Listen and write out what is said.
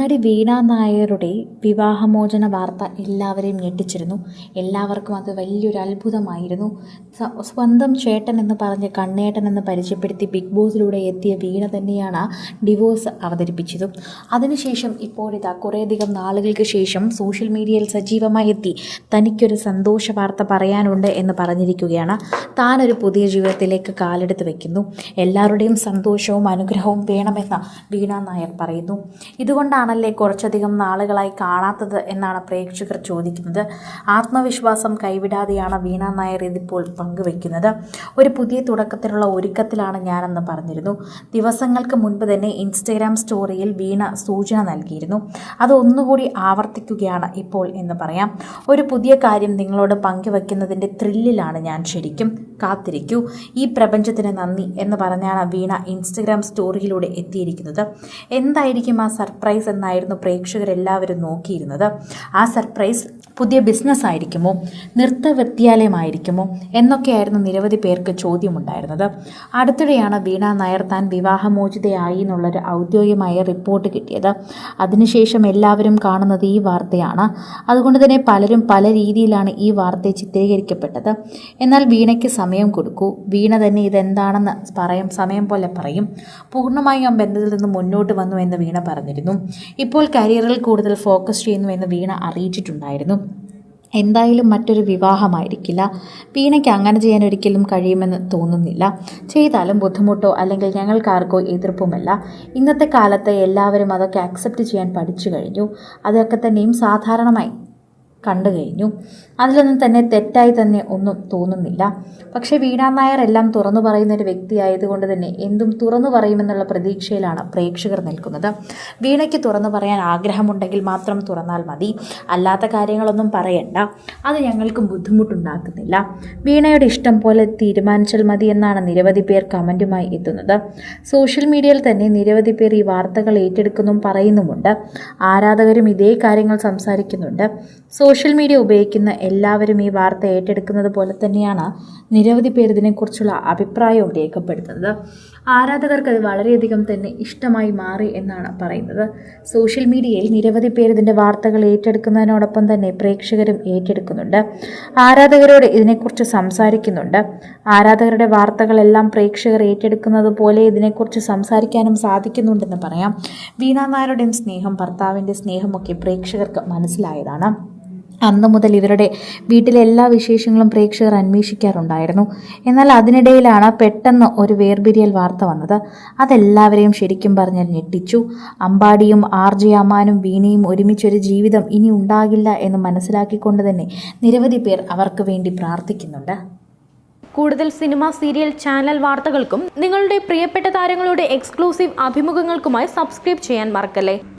നടി വീണ നായരുടെ വിവാഹമോചന വാർത്ത എല്ലാവരെയും ഞെട്ടിച്ചിരുന്നു. എല്ലാവർക്കും അത് വലിയൊരു അത്ഭുതമായിരുന്നു. സ്വന്തം ചേട്ടൻ എന്ന് പറഞ്ഞ് കണ്ണേട്ടൻ എന്ന് പരിചയപ്പെടുത്തി ബിഗ് ബോസിലൂടെ എത്തിയ വീണ തന്നെയാണ് ഡിവോഴ്സ് അവതരിപ്പിച്ചതും. അതിനുശേഷം ഇപ്പോഴിതാ കുറേയധികം നാളുകൾക്ക് ശേഷം സോഷ്യൽ മീഡിയയിൽ സജീവമായി എത്തി തനിക്കൊരു സന്തോഷ വാർത്ത പറയാനുണ്ട് എന്ന് പറഞ്ഞിരിക്കുകയാണ്. താനൊരു പുതിയ ജീവിതത്തിലേക്ക് കാലെടുത്ത് വയ്ക്കുന്നു. എല്ലാവരുടെയും സന്തോഷവും അനുഗ്രഹവും വേണമെന്ന് വീണ നായർ പറയുന്നു. ഇതുകൊണ്ടാണല്ലേ കുറച്ചധികം നാളുകളായി കാണാത്തത് എന്നാണ് പ്രേക്ഷകർ ചോദിക്കുന്നത്. ആത്മവിശ്വാസം കൈവിടാതെയാണ് വീണ നായർ ഇതിപ്പോൾ പങ്കുവെക്കുന്നത്. ഒരു പുതിയ തുടക്കത്തിലുള്ള ഒരുക്കത്തിലാണ് ഞാനെന്ന് പറഞ്ഞിരുന്നു. ദിവസങ്ങൾക്ക് മുൻപ് തന്നെ ഇൻസ്റ്റഗ്രാം സ്റ്റോറിയിൽ വീണ സൂചന നൽകിയിരുന്നു. അത് ഒന്നുകൂടി ആവർത്തിക്കുകയാണ് ഇപ്പോൾ എന്ന് പറയാം. ഒരു പുതിയ കാര്യം നിങ്ങളോട് പങ്കുവെക്കുന്നതിൻ്റെ ത്രില്ലിലാണ് ഞാൻ. ശരിക്കും കാത്തിരിക്കൂ, ഈ പ്രപഞ്ചത്തിന് നന്ദി എന്ന് പറഞ്ഞാണ് വീണ ഇൻസ്റ്റഗ്രാം സ്റ്റോറിയിലൂടെ എത്തിയിരിക്കുന്നത്. എന്തായിരിക്കും ആ സർപ്രൈസ് എന്നായിരുന്നു പ്രേക്ഷകരെല്ലാവരും നോക്കിയിരുന്നത്. ആ സർപ്രൈസ് പുതിയ ബിസിനസ് ആയിരിക്കുമോ, നൃത്ത വിദ്യാലയമായിരിക്കുമോ എന്നൊക്കെയായിരുന്നു നിരവധി പേർക്ക് ചോദ്യമുണ്ടായിരുന്നത്. അടുത്തിടെയാണ് വീണ നായർ താൻ വിവാഹമോചിതയായി എന്നുള്ളൊരു ഔദ്യോഗികമായ റിപ്പോർട്ട് കിട്ടിയത്. അതിനുശേഷം എല്ലാവരും കാണുന്നത് ഈ വാർത്തയാണ്. അതുകൊണ്ട് തന്നെ പലരും പല രീതിയിലാണ് ഈ വാർത്തയെ ചിത്രീകരിക്കപ്പെട്ടത്. എന്നാൽ വീണയ്ക്ക് സമയം കൊടുക്കൂ, വീണ തന്നെ ഇതെന്താണെന്ന് സമയം പോലെ പറയും. പൂർണ്ണമായും ആ ബന്ധത്തിൽ നിന്ന് മുന്നോട്ട് വന്നു എന്ന് വീണ പറഞ്ഞിരുന്നു. ഇപ്പോൾ കരിയറിൽ കൂടുതൽ ഫോക്കസ് ചെയ്യുന്നു എന്ന് വീണ അറിയിച്ചിട്ടുണ്ടായിരുന്നു. എന്തായാലും മറ്റൊരു വിവാഹമായിരിക്കില്ല. വീണയ്ക്ക് അങ്ങനെ ചെയ്യാൻ ഒരിക്കലും കഴിയുമെന്ന് തോന്നുന്നില്ല. ചെയ്താലും ബുദ്ധിമുട്ടോ അല്ലെങ്കിൽ ഞങ്ങൾക്കാർക്കോ എതിർപ്പുമല്ല. ഇന്നത്തെ കാലത്ത് എല്ലാവരും അതൊക്കെ അക്സെപ്റ്റ് ചെയ്യാൻ പഠിച്ചു കഴിഞ്ഞു. അതൊക്കെ തന്നെയും സാധാരണമായി കണ്ടു കഴിഞ്ഞു. അതിലൊന്നും തന്നെ തെറ്റായി തന്നെ ഒന്നും തോന്നുന്നില്ല. പക്ഷേ വീണ നായർ എല്ലാം തുറന്നു പറയുന്ന ഒരു വ്യക്തിയായതുകൊണ്ട് തന്നെ എന്തും തുറന്നു പറയുമെന്നുള്ള പ്രതീക്ഷയിലാണ് പ്രേക്ഷകർ നിൽക്കുന്നത്. വീണയ്ക്ക് തുറന്നു പറയാൻ ആഗ്രഹമുണ്ടെങ്കിൽ മാത്രം തുറന്നാൽ മതി, അല്ലാത്ത കാര്യങ്ങളൊന്നും പറയണ്ട. അത് ഞങ്ങൾക്കും ബുദ്ധിമുട്ടുണ്ടാക്കുന്നില്ല. വീണയുടെ ഇഷ്ടം പോലെ തീരുമാനിച്ചാൽ മതി എന്നാണ് നിരവധി പേർ കമൻറ്റുമായി എത്തുന്നത്. സോഷ്യൽ മീഡിയയിൽ തന്നെ നിരവധി പേർ ഈ വാർത്തകൾ ഏറ്റെടുക്കുന്നും പറയുന്നുമുണ്ട്. ആരാധകരും ഇതേ കാര്യങ്ങൾ സംസാരിക്കുന്നുണ്ട്. സോഷ്യൽ മീഡിയ ഉപയോഗിക്കുന്ന എല്ലാവരും ഈ വാർത്ത ഏറ്റെടുക്കുന്നത് പോലെ തന്നെയാണ് നിരവധി പേർ ഇതിനെക്കുറിച്ചുള്ള അഭിപ്രായവും രേഖപ്പെടുത്തുന്നത്. ആരാധകർക്ക് അത് വളരെയധികം തന്നെ ഇഷ്ടമായി മാറി എന്നാണ് പറയുന്നത്. സോഷ്യൽ മീഡിയയിൽ നിരവധി പേർ ഇതിൻ്റെ വാർത്തകൾ ഏറ്റെടുക്കുന്നതിനോടൊപ്പം തന്നെ പ്രേക്ഷകരും ഏറ്റെടുക്കുന്നുണ്ട്. ആരാധകരോട് ഇതിനെക്കുറിച്ച് സംസാരിക്കുന്നുണ്ട്. ആരാധകരുടെ വാർത്തകളെല്ലാം പ്രേക്ഷകർ ഏറ്റെടുക്കുന്നത് പോലെ ഇതിനെക്കുറിച്ച് സംസാരിക്കാനും സാധിക്കുന്നുണ്ടെന്ന് പറയാം. വീണ നായരുടെയും സ്നേഹം, ഭർത്താവിൻ്റെ സ്നേഹമൊക്കെ പ്രേക്ഷകർക്ക് മനസ്സിലായതാണ്. അന്നു മുതൽ ഇവരുടെ വീട്ടിലെ എല്ലാ വിശേഷങ്ങളും പ്രേക്ഷകർ അന്വേഷിക്കാറുണ്ടായിരുന്നു. എന്നാൽ അതിനിടയിലാണ് പെട്ടെന്ന് ഒരു വേർപിരിയൽ വാർത്ത വന്നത്. അതെല്ലാവരെയും ശരിക്കും പറഞ്ഞാൽ ഞെട്ടിച്ചു. അമ്പാടിയും RJ അമ്മാനും വീണയും ഒരുമിച്ചൊരു ജീവിതം ഇനി ഉണ്ടാകില്ല എന്ന് മനസ്സിലാക്കിക്കൊണ്ട് തന്നെ നിരവധി പേർ അവർക്ക് വേണ്ടി പ്രാർത്ഥിക്കുന്നുണ്ട്. കൂടുതൽ സിനിമ, സീരിയൽ, ചാനൽ വാർത്തകൾക്കും നിങ്ങളുടെ പ്രിയപ്പെട്ട താരങ്ങളുടെ എക്സ്ക്ലൂസീവ് അഭിമുഖങ്ങൾക്കുമായി സബ്സ്ക്രൈബ് ചെയ്യാൻ മറക്കല്ലേ.